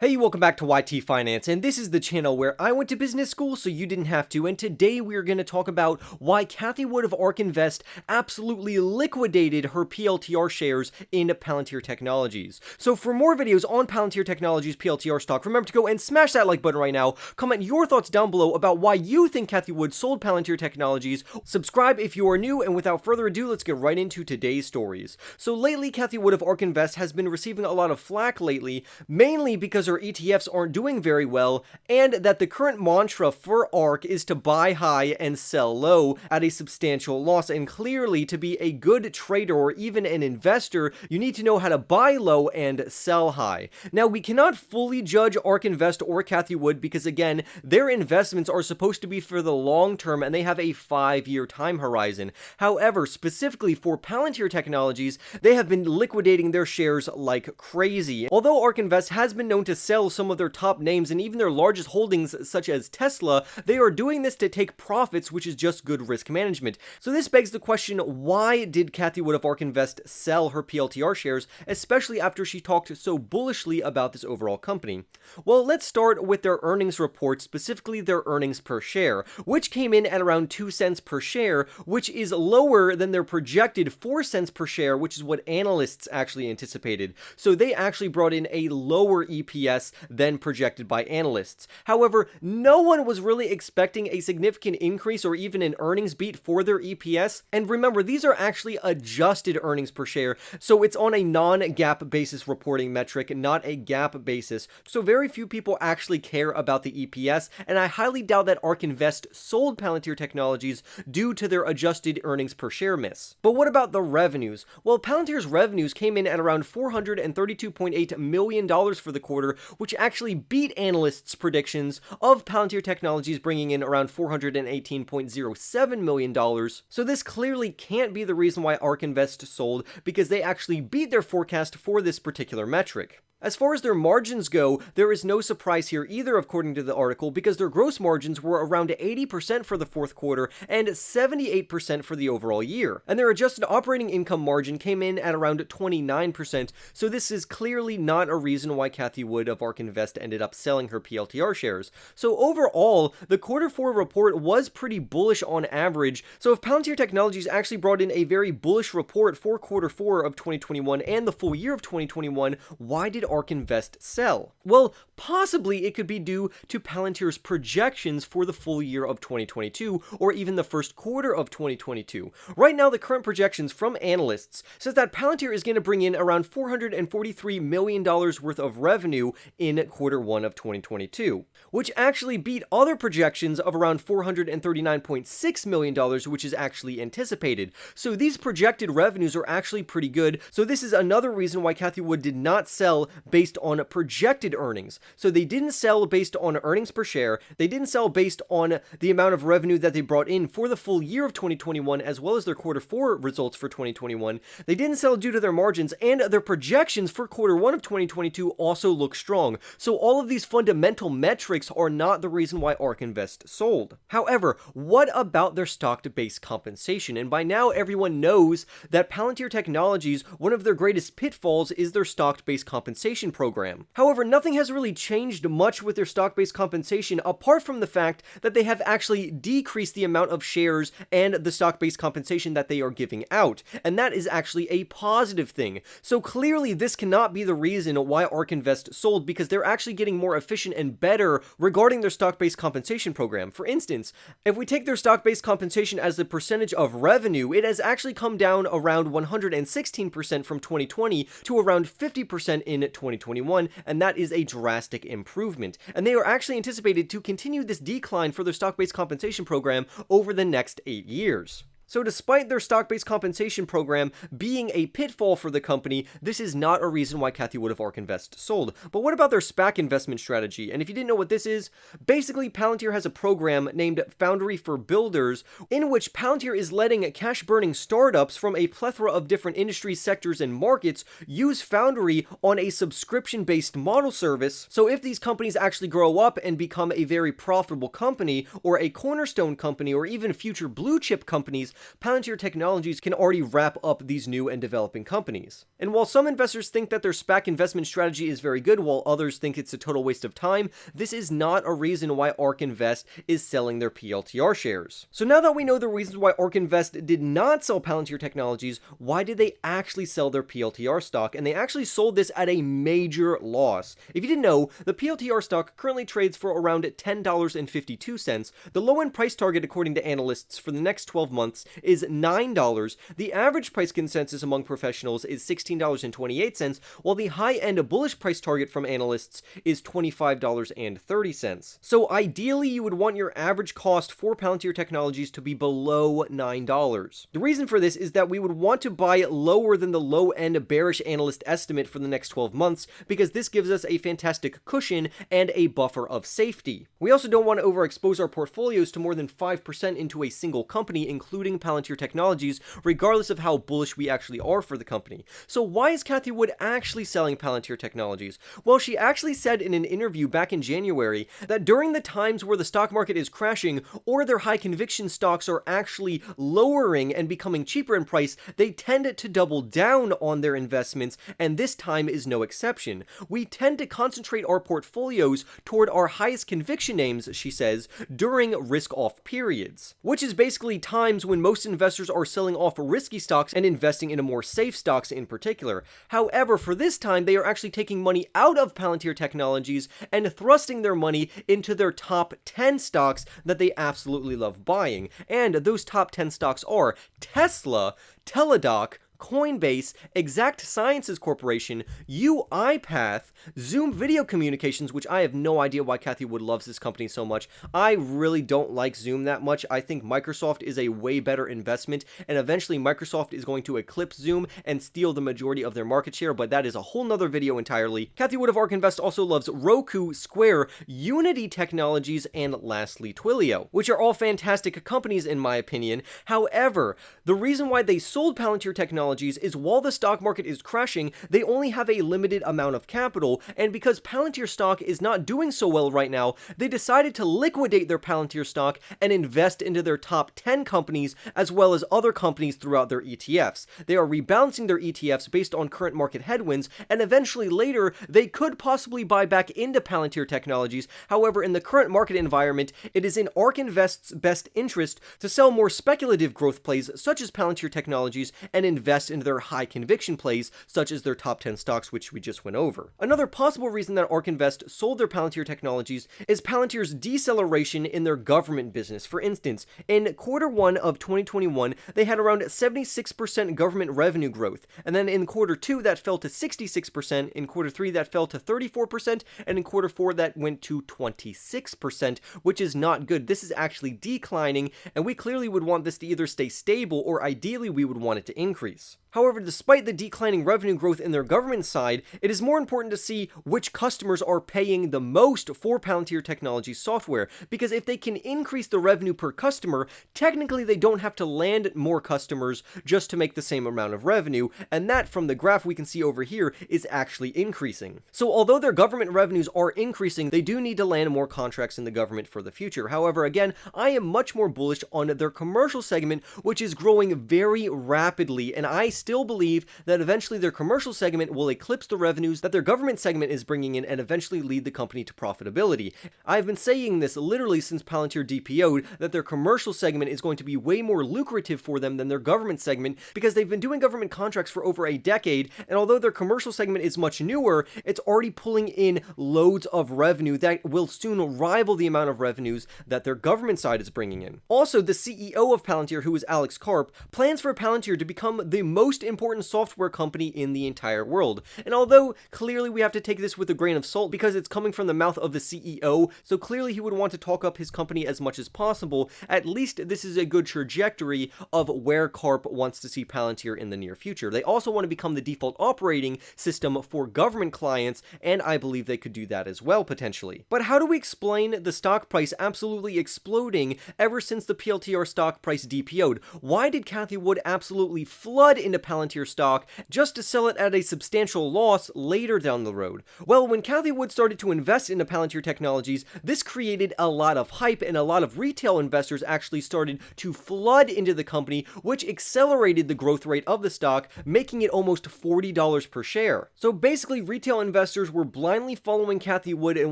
Hey, welcome back to YT Finance, and this is the channel where I went to business school so you didn't have to, and today we're going to talk about why Cathie Wood of Ark Invest absolutely liquidated her PLTR shares in Palantir Technologies. So for more videos on Palantir Technologies PLTR stock, remember to go and smash that like button right now, comment your thoughts down below about why you think Cathie Wood sold Palantir Technologies, subscribe if you are new, and without further ado, let's get right into today's stories. So lately, Cathie Wood of Ark Invest has been receiving a lot of flack lately, mainly because her ETFs aren't doing very well, and that the current mantra for ARK is to buy high and sell low at a substantial loss, and clearly to be a good trader or even an investor, you need to know how to buy low and sell high. Now, we cannot fully judge Ark Invest or Cathie Wood because, again, their investments are supposed to be for the long term and they have a 5-year time horizon. However, specifically for Palantir Technologies, they have been liquidating their shares like crazy. Although Ark Invest has been known to sell some of their top names and even their largest holdings such as Tesla, they are doing this to take profits, which is just good risk management. So this begs the question, why did Cathie Wood of Ark Invest sell her PLTR shares, especially after she talked so bullishly about this overall company? Well, let's start with their earnings report, specifically their earnings per share, which came in at around 2 cents per share, which is lower than their projected 4 cents per share, which is what analysts actually anticipated. So they actually brought in a lower EPS than projected by analysts. However, no one was really expecting a significant increase or even an earnings beat for their EPS. And remember, these are actually adjusted earnings per share, so it's on a non-GAAP basis reporting metric, not a GAAP basis. So very few people actually care about the EPS, and I highly doubt that Ark Invest sold Palantir Technologies due to their adjusted earnings per share miss. But what about the revenues? Well, Palantir's revenues came in at around $432.8 million for the quarter, which actually beat analysts' predictions of Palantir Technologies bringing in around $418.07 million. So this clearly can't be the reason why Ark Invest sold, because they actually beat their forecast for this particular metric. As far as their margins go, there is no surprise here either, according to the article, because their gross margins were around 80% for the fourth quarter and 78% for the overall year. And their adjusted operating income margin came in at around 29%, so this is clearly not a reason why Cathie Wood of Ark Invest ended up selling her PLTR shares. So overall, the quarter 4 report was pretty bullish on average, so if Palantir Technologies actually brought in a very bullish report for quarter 4 of 2021 and the full year of 2021, why did Ark Invest sell? Well, possibly it could be due to Palantir's projections for the full year of 2022 or even the first quarter of 2022. Right now, the current projections from analysts says that Palantir is going to bring in around $443 million worth of revenue in quarter 1 of 2022, which actually beat other projections of around $439.6 million, which is actually anticipated. So these projected revenues are actually pretty good. So this is another reason why Cathie Wood did not sell based on projected earnings. So they didn't sell based on earnings per share. They didn't sell based on the amount of revenue that they brought in for the full year of 2021, as well as their quarter 4 results for 2021. They didn't sell due to their margins, and their projections for quarter 1 of 2022 also look strong. So all of these fundamental metrics are not the reason why Ark Invest sold. However, what about their stock-based compensation? And by now, everyone knows that Palantir Technologies, one of their greatest pitfalls is their stock-based compensation program. However, nothing has really changed much with their stock-based compensation apart from the fact that they have actually decreased the amount of shares and the stock-based compensation that they are giving out, and that is actually a positive thing. So clearly this cannot be the reason why Ark Invest sold, because they're actually getting more efficient and better regarding their stock-based compensation program. For instance, if we take their stock-based compensation as the percentage of revenue, it has actually come down around 116% from 2020 to around 50% in 2021, and that is a drastic improvement. And they are actually anticipated to continue this decline for their stock-based compensation program over the next 8 years. So despite their stock-based compensation program being a pitfall for the company, this is not a reason why Cathie Wood of Ark Invest sold. But what about their SPAC investment strategy? And if you didn't know what this is, basically Palantir has a program named Foundry for Builders, in which Palantir is letting cash-burning startups from a plethora of different industries, sectors, and markets use Foundry on a subscription-based model service. So if these companies actually grow up and become a very profitable company, or a cornerstone company, or even future blue chip companies, Palantir Technologies can already wrap up these new and developing companies. And while some investors think that their SPAC investment strategy is very good, while others think it's a total waste of time, this is not a reason why Ark Invest is selling their PLTR shares. So now that we know the reasons why Ark Invest did not sell Palantir Technologies, why did they actually sell their PLTR stock? And they actually sold this at a major loss. If you didn't know, the PLTR stock currently trades for around $10.52. The low-end price target, according to analysts, for the next 12 months is $9. The average price consensus among professionals is $16.28, while the high-end bullish price target from analysts is $25.30. So ideally, you would want your average cost for Palantir Technologies to be below $9. The reason for this is that we would want to buy lower than the low-end bearish analyst estimate for the next 12 months, because this gives us a fantastic cushion and a buffer of safety. We also don't want to overexpose our portfolios to more than 5% into a single company, including Palantir Technologies, regardless of how bullish we actually are for the company. So why is Cathie Wood actually selling Palantir Technologies? Well, she actually said in an interview back in January that during the times where the stock market is crashing or their high conviction stocks are actually lowering and becoming cheaper in price, they tend to double down on their investments, and this time is no exception. We tend to concentrate our portfolios toward our highest conviction names, she says, during risk-off periods, which is basically times when most investors are selling off risky stocks and investing into more safe stocks in particular. However, for this time, they are actually taking money out of Palantir Technologies and thrusting their money into their top 10 stocks that they absolutely love buying. And those top 10 stocks are Tesla, Teladoc, Coinbase, Exact Sciences Corporation, UiPath, Zoom Video Communications, which I have no idea why Cathie Wood loves this company so much. I really don't like Zoom that much. I think Microsoft is a way better investment, and eventually Microsoft is going to eclipse Zoom and steal the majority of their market share, but that is a whole nother video entirely. Cathie Wood of Ark Invest also loves Roku, Square, Unity Technologies, and lastly Twilio, which are all fantastic companies in my opinion. However, the reason why they sold Palantir Technologies is while the stock market is crashing, they only have a limited amount of capital, and because Palantir stock is not doing so well right now, they decided to liquidate their Palantir stock and invest into their top 10 companies as well as other companies throughout their ETFs. They are rebalancing their ETFs based on current market headwinds, and eventually later, they could possibly buy back into Palantir Technologies. However, in the current market environment, it is in Ark Invest's best interest to sell more speculative growth plays such as Palantir Technologies and invest into their high conviction plays such as their top 10 stocks, which we just went over. Another possible reason that Ark Invest sold their Palantir Technologies is Palantir's deceleration in their government business. For instance, in Q1 of 2021, they had around 76% government revenue growth, and then in Q2 that fell to 66%, in Q3 that fell to 34%, and in Q4 that went to 26%, which is not good. This is actually declining, and we clearly would want this to either stay stable or ideally we would want it to increase. However, despite the declining revenue growth in their government side, it is more important to see which customers are paying the most for Palantir Technologies software, because if they can increase the revenue per customer, technically they don't have to land more customers just to make the same amount of revenue, and that, from the graph we can see over here, is actually increasing. So although their government revenues are increasing, they do need to land more contracts in the government for the future. However, again, I am much more bullish on their commercial segment, which is growing very rapidly, and I still believe that eventually their commercial segment will eclipse the revenues that their government segment is bringing in and eventually lead the company to profitability. I've been saying this literally since Palantir DPO'd, that their commercial segment is going to be way more lucrative for them than their government segment, because they've been doing government contracts for over a decade, and although their commercial segment is much newer, it's already pulling in loads of revenue that will soon rival the amount of revenues that their government side is bringing in. Also, the CEO of Palantir, who is Alex Karp, plans for Palantir to become the most important software company in the entire world. And although clearly we have to take this with a grain of salt because it's coming from the mouth of the CEO, so clearly he would want to talk up his company as much as possible, at least this is a good trajectory of where Karp wants to see Palantir in the near future. They also want to become the default operating system for government clients, and I believe they could do that as well potentially. But how do we explain the stock price absolutely exploding ever since the PLTR stock price DPO'd? Why did Cathie Wood absolutely flood into Palantir stock just to sell it at a substantial loss later down the road. Well, when Cathie Wood started to invest into Palantir Technologies, this created a lot of hype, and a lot of retail investors actually started to flood into the company, which accelerated the growth rate of the stock, making it almost $40 per share. So basically, retail investors were blindly following Cathie Wood and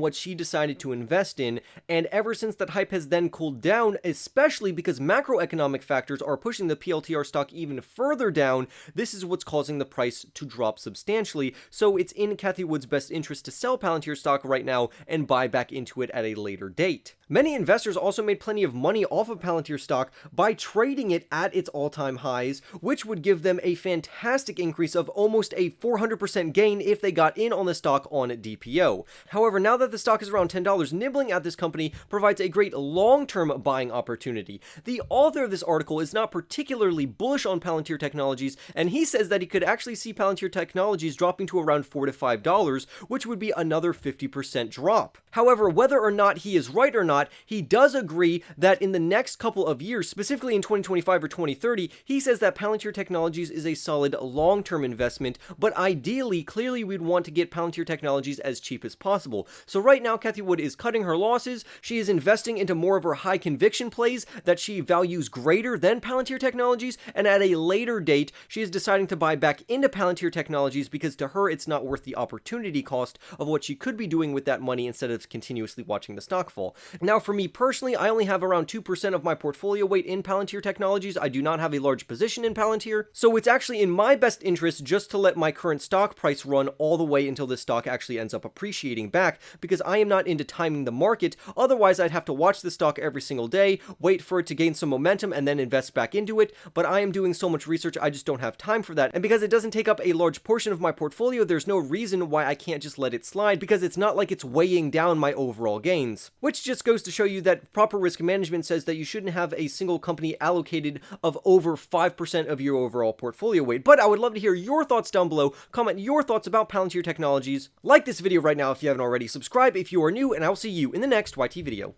what she decided to invest in, and ever since that hype has then cooled down, especially because macroeconomic factors are pushing the PLTR stock even further down, this is what's causing the price to drop substantially. So it's in Cathie Wood's best interest to sell Palantir stock right now and buy back into it at a later date. Many investors also made plenty of money off of Palantir stock by trading it at its all-time highs, which would give them a fantastic increase of almost a 400% gain if they got in on the stock on DPO. However, now that the stock is around $10, nibbling at this company provides a great long-term buying opportunity. The author of this article is not particularly bullish on Palantir Technologies, and he says that he could actually see Palantir Technologies dropping to around $4 to $5, which would be another 50% drop. However, whether or not he is right or not, he does agree that in the next couple of years, specifically in 2025 or 2030, he says that Palantir Technologies is a solid long-term investment, but ideally, clearly we'd want to get Palantir Technologies as cheap as possible. So right now, Cathie Wood is cutting her losses. She is investing into more of her high conviction plays that she values greater than Palantir Technologies, and at a later date, she is deciding to buy back into Palantir Technologies because to her, it's not worth the opportunity cost of what she could be doing with that money instead of continuously watching the stock fall. Now, for me personally, I only have around 2% of my portfolio weight in Palantir Technologies. I do not have a large position in Palantir, so it's actually in my best interest just to let my current stock price run all the way until this stock actually ends up appreciating back, because I am not into timing the market. Otherwise, I'd have to watch the stock every single day, wait for it to gain some momentum, and then invest back into it, but I am doing so much research, I just don't have time for that, and because it doesn't take up a large portion of my portfolio, there's no reason why I can't just let it slide, because it's not like it's weighing down my overall gains. Which just goes to show you that proper risk management says that you shouldn't have a single company allocated of over 5% of your overall portfolio weight. But I would love to hear your thoughts down below. Comment your thoughts about Palantir Technologies. Like this video right now if you haven't already. Subscribe if you are new, and I'll see you in the next YT video.